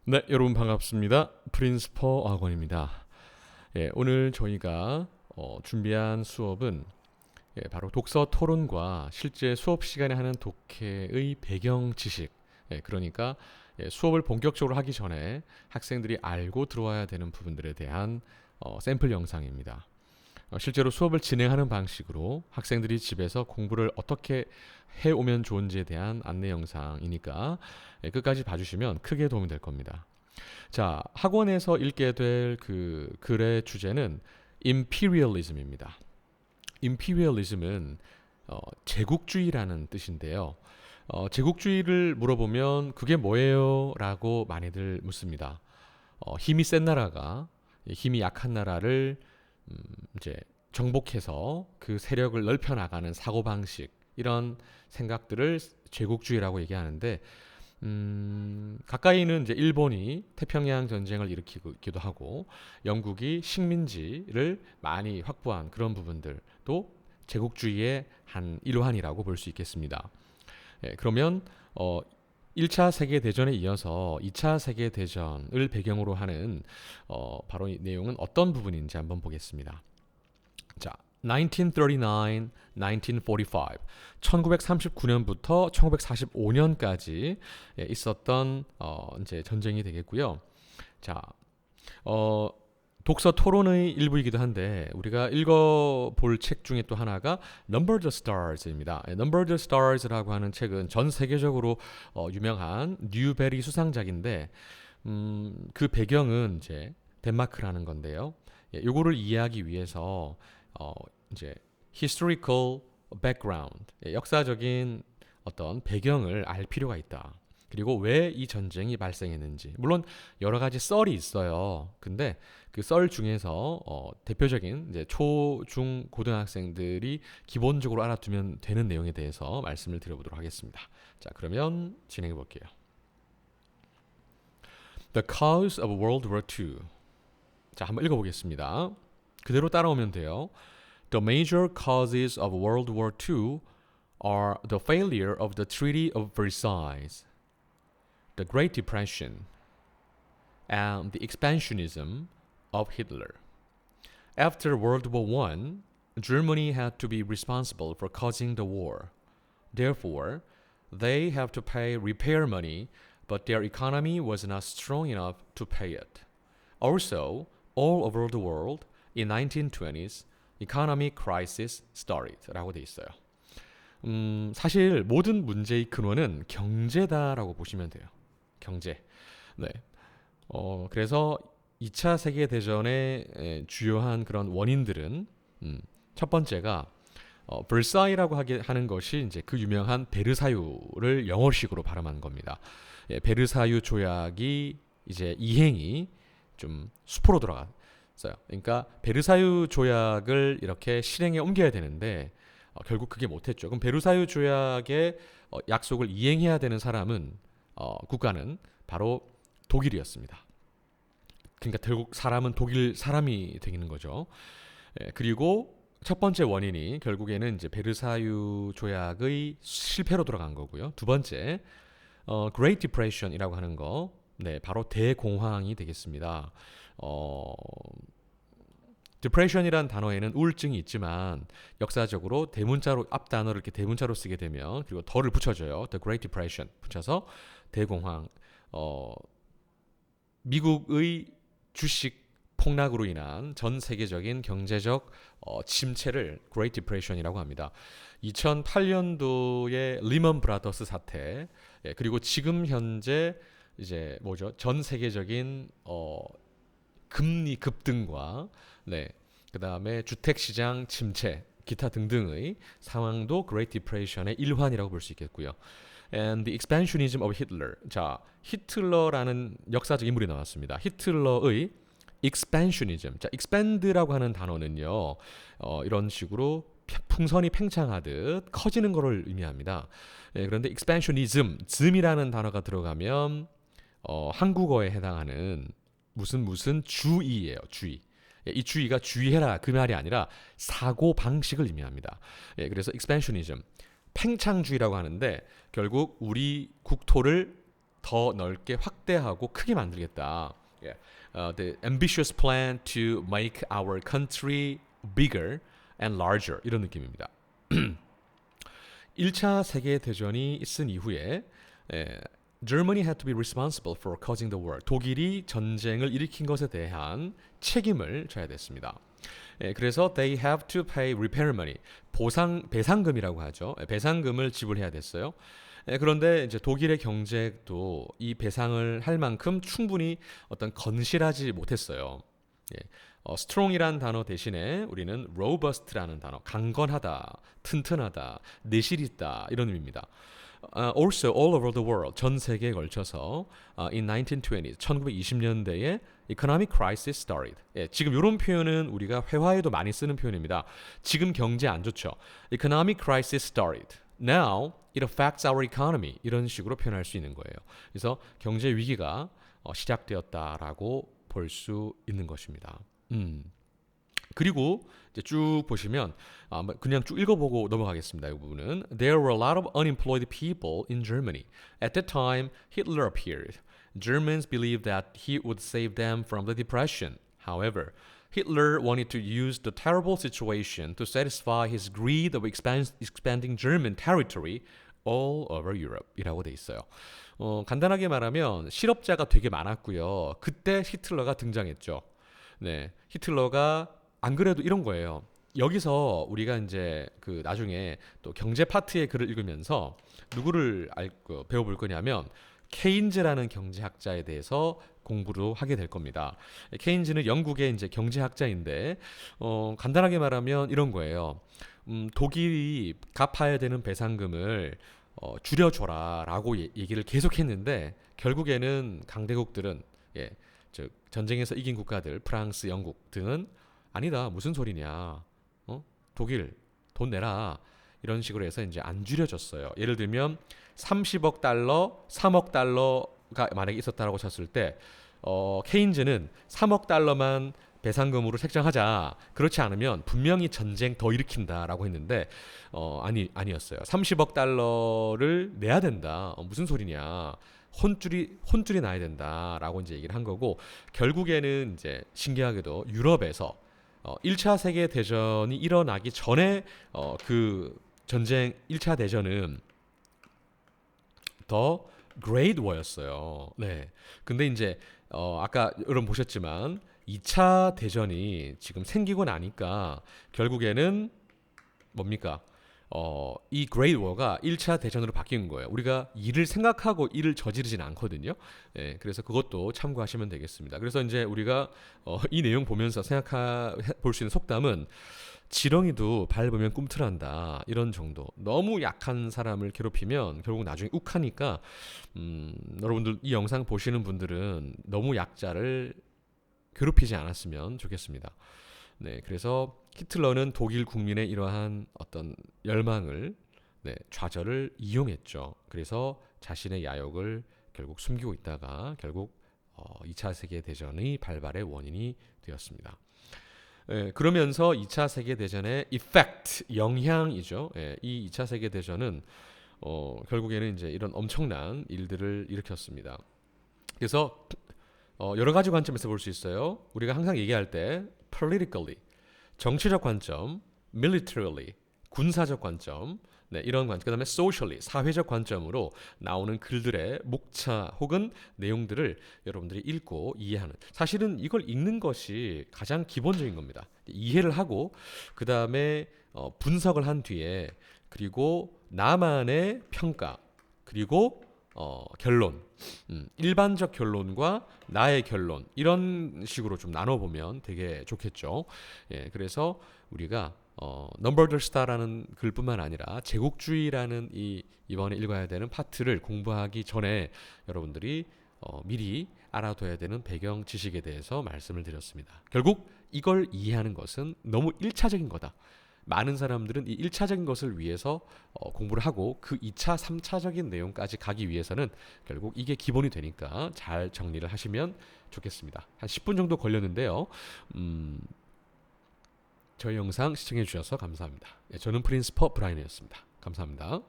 네, 여러분 반갑습니다. 프린스퍼 학원입니다. 예, 오늘 저희가 준비한 수업은 바로 독서 토론과 실제 수업 시간에 하는 독해의 배경 지식. 그러니까 수업을 본격적으로 하기 전에 학생들이 알고 들어와야 되는 부분들에 대한 샘플 영상입니다. 실제로 수업을 진행하는 방식으로 학생들이 집에서 공부를 어떻게 해오면 좋은지에 대한 안내 영상이니까 끝까지 봐주시면 크게 도움이 될 겁니다. 자, 학원에서 읽게 될 그 글의 주제는 imperialism입니다. imperialism은 제국주의라는 뜻인데요. 제국주의를 물어보면 그게 뭐예요? 라고 많이들 묻습니다. 힘이 센 나라가 힘이 약한 나라를 이제 정복해서 그 세력을 넓혀 나가는 사고 방식, 이런 생각들을 제국주의라고 얘기하는데, 가까이는 이제 일본이 태평양 전쟁을 일으키기도 하고 영국이 식민지를 많이 확보한 그런 부분들도 제국주의의 한 일환이라고 볼 수 있겠습니다. 그러면 1차 세계대전에 이어서 2차 세계대전을 배경으로 하는 바로 이 내용은 어떤 부분인지 한번 보겠습니다. 자, 1939, 1945, 1939년부터 1945년까지 있었던 이제 전쟁이 되겠고요. 자, 독서 토론의 일부이기도 한데 우리가 읽어볼 책 중에 또 하나가 Number the Stars입니다. Number the Stars라고 하는 책은 전 세계적으로 유명한 뉴베리 수상작인데 그 배경은 이제 덴마크라는 건데요. 요거를 이해하기 위해서 이제 historical background, 역사적인 어떤 배경을 알 필요가 있다. 그리고 왜 이 전쟁이 발생했는지. 물론 여러 가지 썰이 있어요. 근데 그 썰 중에서 대표적인 이제 초, 중, 고등학생들이 기본적으로 알아두면 되는 내용에 대해서 말씀을 드려보도록 하겠습니다. 자, 그러면 진행해 볼게요. The cause of World War II. 자, 한번 읽어보겠습니다. 그대로 따라오면 돼요. The major causes of World War II are the failure of the Treaty of Versailles, the Great Depression, and the expansionism of Hitler. After World War I, Germany had to be responsible for causing the war. Therefore, they have to pay repair money, but their economy was not strong enough to pay it. Also, all over the world, in 1920s, economic crisis started 라고 돼 있어요. 사실 모든 문제의 근원은 경제다라고 보시면 돼요. 경제. 네. 그래서 2차 세계대전의 주요한 그런 원인들은 첫 번째가 벌사이라고 하는 것이 이제 그 유명한 베르사유를 영어식으로 발음한 겁니다. 베르사유 조약이 이제 이행이 좀 수포로 돌아갔어요. 그러니까 베르사유 조약을 이렇게 실행에 옮겨야 되는데 결국 그게 못했죠. 그럼 베르사유 조약의 약속을 이행해야 되는 사람은 국가는 바로 독일이었습니다. 그러니까 결국 사람은 독일 사람이 되는 거죠. 그리고 첫 번째 원인이 결국에는 이제 베르사유 조약의 실패로 돌아간 거고요. 두 번째, Great Depression이라고 하는 거, 네, 바로 대공황이 되겠습니다. Depression이란 단어에는 우울증이 있지만 역사적으로 대문자로 앞 단어를 이렇게 대문자로 쓰게 되면 그리고 덜을 붙여줘요. The Great Depression 붙여서 대공황. 미국의 주식 폭락으로 인한 전 세계적인 경제적 침체를 Great Depression이라고 합니다. 2008년도의 리먼 브라더스 사태, 그리고 지금 현재 이제 뭐죠? 전 세계적인 금리 급등과 네, 그다음에 주택 시장 침체, 기타 등등의 상황도 Great Depression의 일환이라고 볼 수 있겠고요. And the expansionism of Hitler. 자, 히틀러라는 역사적 인물이 나왔습니다. 히틀러의 expansionism. 자, expand라고 하는 단어는요, 이런 식으로 풍선이 팽창하듯 커지는 것을 의미합니다. 그런데 expansionism, 즘이라는 단어가 들어가면 한국어에 해당하는 무슨 주의예요. 주의. 이 주의가 주의해라 그 말이 아니라 사고 방식을 의미합니다. 그래서 expansionism, 팽창주의라고 하는데 결국 우리 국토를 더 넓게 확대하고 크게 만들겠다. Yeah. The ambitious plan to make our country bigger and larger 이런 느낌입니다. 1차 세계 대전이 있은 이후에 Germany had to be responsible for causing the war. 독일이 전쟁을 일으킨 것에 대한 책임을 져야 됐습니다. 그래서 they have to pay repair money. 배상금이라고 하죠. 배상금을 지불해야 됐어요. 그런데 이제 독일의 경제도 이 배상을 할 만큼 충분히 어떤 건실하지 못했어요. strong이란 단어 대신에 우리는 robust라는 단어, 강건하다, 튼튼하다, 내실 있다 이런 의미입니다. Also all over the world, 전 세계에 걸쳐서 in 1920s, 1920년대에 economic crisis started. 지금 이런 표현은 우리가 회화에도 많이 쓰는 표현입니다. 지금 경제 안 좋죠. Economic crisis started. Now it affects our economy. 이런 식으로 표현할 수 있는 거예요. 그래서 경제 위기가 시작되었다라고 볼 수 있는 것입니다. 그리고 이제 쭉 보시면 그냥 쭉 읽어보고 넘어가겠습니다. 이 부분은 There were a lot of unemployed people in Germany. At that time, Hitler appeared. Germans believed that he would save them from the depression. However, Hitler wanted to use the terrible situation to satisfy his greed of expanding German territory all over Europe 이라고 돼 있어요. 간단하게 말하면 실업자가 되게 많았고요. 그때 히틀러가 등장했죠. 네, 히틀러가 안 그래도 이런 거예요. 여기서 우리가 이제 그 나중에 또 경제 파트의 글을 읽으면서 누구를 배워볼 거냐면 케인즈라는 경제학자에 대해서 공부를 하게 될 겁니다. 케인즈는 영국의 이제 경제학자인데 간단하게 말하면 이런 거예요. 독일이 갚아야 되는 배상금을 줄여줘라라고 얘기를 계속했는데 결국에는 강대국들은 즉 전쟁에서 이긴 국가들 프랑스, 영국 등은 아니다 무슨 소리냐 독일 돈 내라 이런 식으로 해서 이제 안 줄여줬어요. 예를 들면 30억 달러, 3억 달러가 만약에 있었다라고 쳤을 때 케인즈는 3억 달러만 배상금으로 책정하자. 그렇지 않으면 분명히 전쟁 더 일으킨다라고 했는데 아니었어요. 30억 달러를 내야 된다. 무슨 소리냐? 혼줄이 나야 된다라고 이제 얘기를 한 거고 결국에는 이제 신기하게도 유럽에서 1차 세계 대전이 일어나기 전에 그 전쟁 1차 대전은 더 Great War였어요. 네. 근데 이제 아까 여러분 보셨지만 2차 대전이 지금 생기고 나니까 결국에는 뭡니까? 이 Great War가 1차 대전으로 바뀐 거예요. 우리가 일을 생각하고 일을 저지르진 않거든요. 예, 그래서 그것도 참고하시면 되겠습니다. 그래서 이제 우리가 이 내용 보면서 볼 수 있는 속담은 지렁이도 밟으면 꿈틀한다 이런 정도. 너무 약한 사람을 괴롭히면 결국 나중에 욱하니까 여러분들 이 영상 보시는 분들은 너무 약자를 괴롭히지 않았으면 좋겠습니다. 네, 그래서 히틀러는 독일 국민의 이러한 어떤 열망을 좌절을 이용했죠. 그래서 자신의 야욕을 결국 숨기고 있다가 결국 2차 세계 대전의 발발의 원인이 되었습니다. 그러면서 2차 세계 대전의 effect, 영향이죠. 이 2차 세계 대전은 결국에는 이제 이런 엄청난 일들을 일으켰습니다. 그래서 여러 가지 관점에서 볼 수 있어요. 우리가 항상 얘기할 때 politically, 정치적 관점, militarily, 군사적 관점, 이런 관점, 그다음에 socially, 사회적 관점으로 나오는 글들의 목차 혹은 내용들을 여러분들이 읽고 이해하는. 사실은 이걸 읽는 것이 가장 기본적인 겁니다. 이해를 하고 그다음에 분석을 한 뒤에 그리고 나만의 평가 그리고 결론, 일반적 결론과 나의 결론 이런 식으로 좀 나눠보면 되게 좋겠죠. 예, 그래서 우리가 Number the Star라는 글뿐만 아니라 제국주의라는 이번에 읽어야 되는 파트를 공부하기 전에 여러분들이 미리 알아둬야 되는 배경 지식에 대해서 말씀을 드렸습니다. 결국 이걸 이해하는 것은 너무 1차적인 거다. 많은 사람들은 이 1차적인 것을 위해서 공부를 하고 그 2차, 3차적인 내용까지 가기 위해서는 결국 이게 기본이 되니까 잘 정리를 하시면 좋겠습니다. 한 10분 정도 걸렸는데요. 저희 영상 시청해 주셔서 감사합니다. 저는 프린스퍼 브라이언이었습니다. 감사합니다.